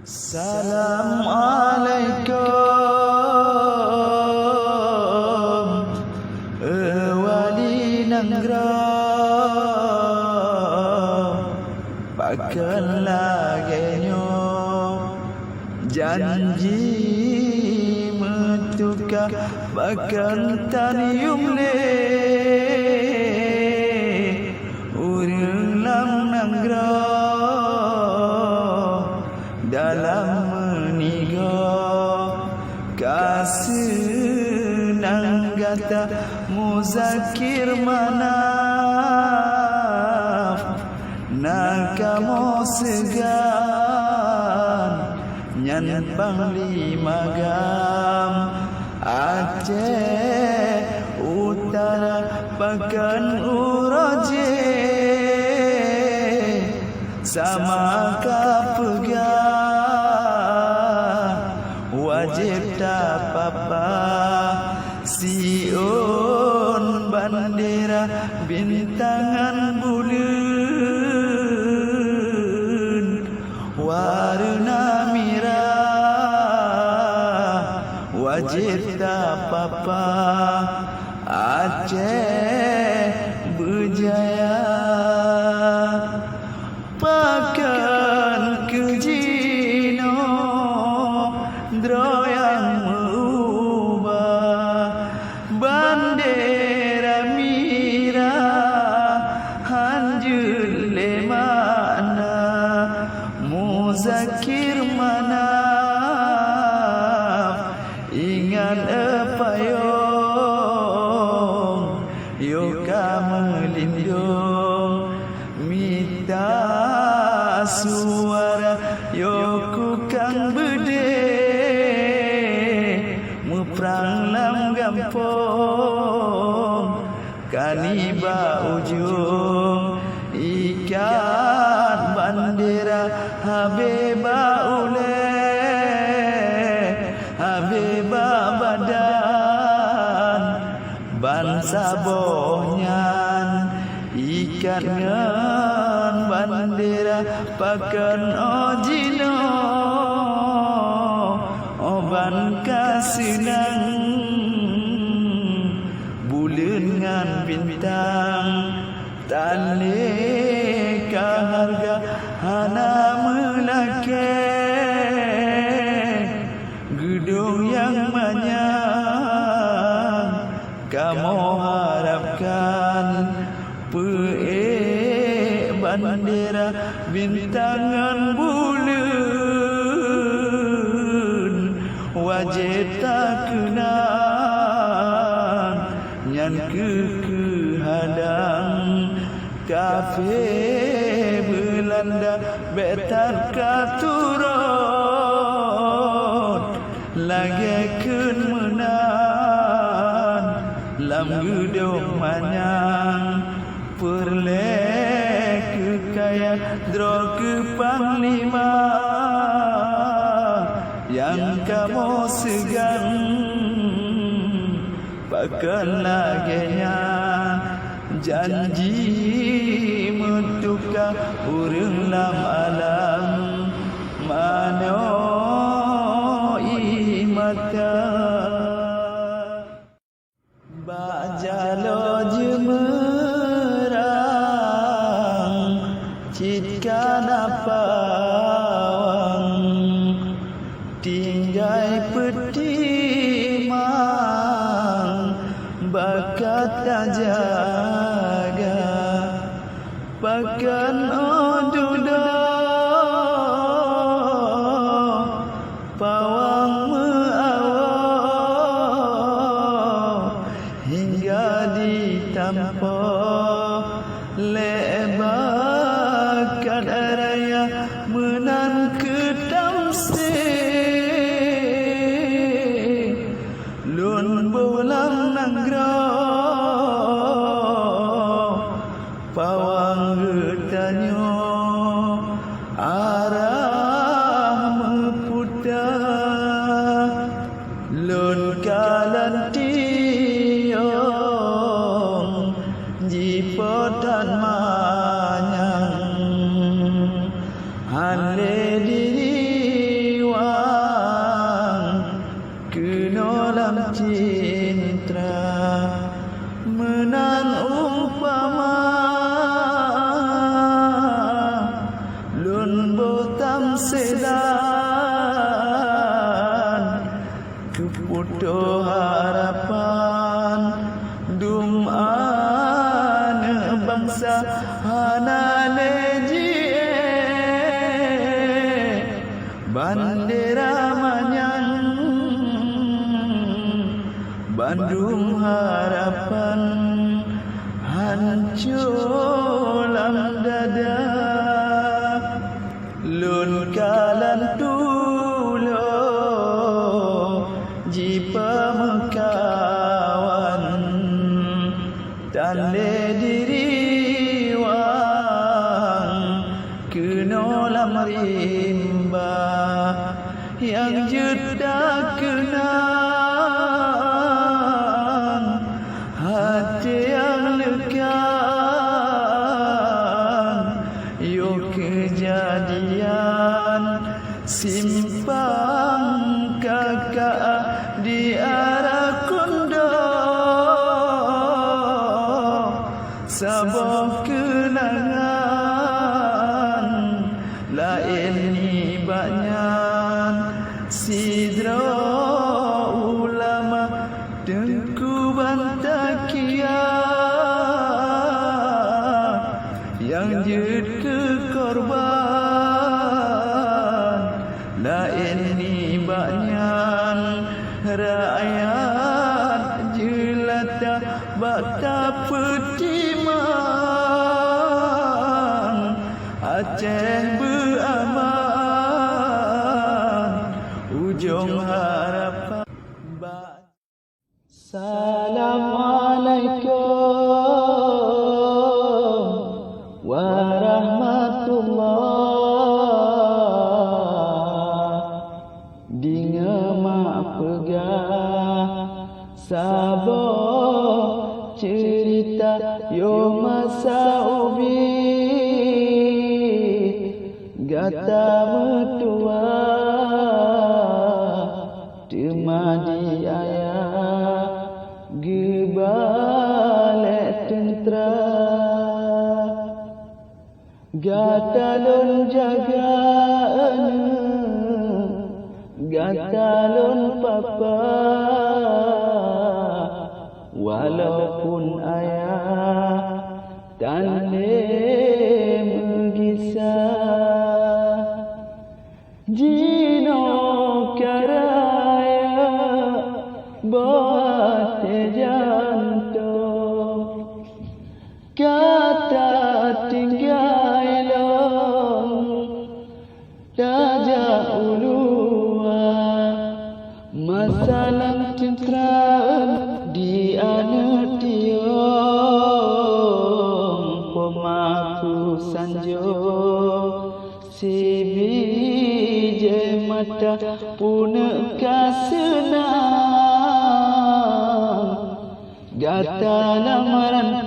Assalamualaikum wali nanggra pakan lagenyo janji metuka pakan tanium le urang nanggra dalam menigo kasih nang gata muzakir manaf nakamo segan nyan panglima gam Aceh Utara pakan uraje sama kapegang wajib tak apa siun bandera bintangan bulan warna merah wajib tak apa Aceh berjaya pakan kejino droyang mengubah bandera merah hanjul le mana muzakir mana ingat apa yo kamu melindung minta suara yo ku kang bede muprang lam gampong kaniba ujung ikat bandera habeba ule habeba badan bangsa bohnyan ikat ngan bandera pakan ojino oban kasinang bulan ngan bintang tali kaharga hana melake gedung yang banyak kamu harapkan bandera bintangan bulan wajib tak kenang nyan kehadang kafe Belanda betar katurut lagi kun menang lam gedung manyang perlek kekaya dro ke panglima yang kamu segan pakan lagenya janji mentuka urang lam alam mano imata bajalo jemerang citkan apawang tinggai petimang bakat jaga pakan odudo pawang meawo hingga ditampo lebakan raya menan ketamse lun bolang nanggra pawang getanyo arah meputah lun kalantiong jipotan manyang hale diri sedan keputuh harapan dum ane bangsa hanale bandera manyang Bandung harapan hancur lam dada lun kalan tulo jipa mekawan tande diri wang kenolam rimba yang jeda kenang hati yang lekang yo kejadian simpang kakak di arah kondo sabah kenangan lain ni banyak sidra ulama Tengku Bantakia yang jid ke korban lain ni banyak rakyat jelata bata petimang Aceh beraman ujung harapan. Assalamualaikum warahmatullah. Dinga mak pegah sabar cerita yo masa ubit gata metua temadi ayah gebalik tentra gatalun jagaan gatalun papa walaupun ayah tande mengisah jino karaya buat jantung kata tinggal raja ulua masalah cintraan di anak tiong pemaku sanjung si bije mata puna kasenang gata lamaran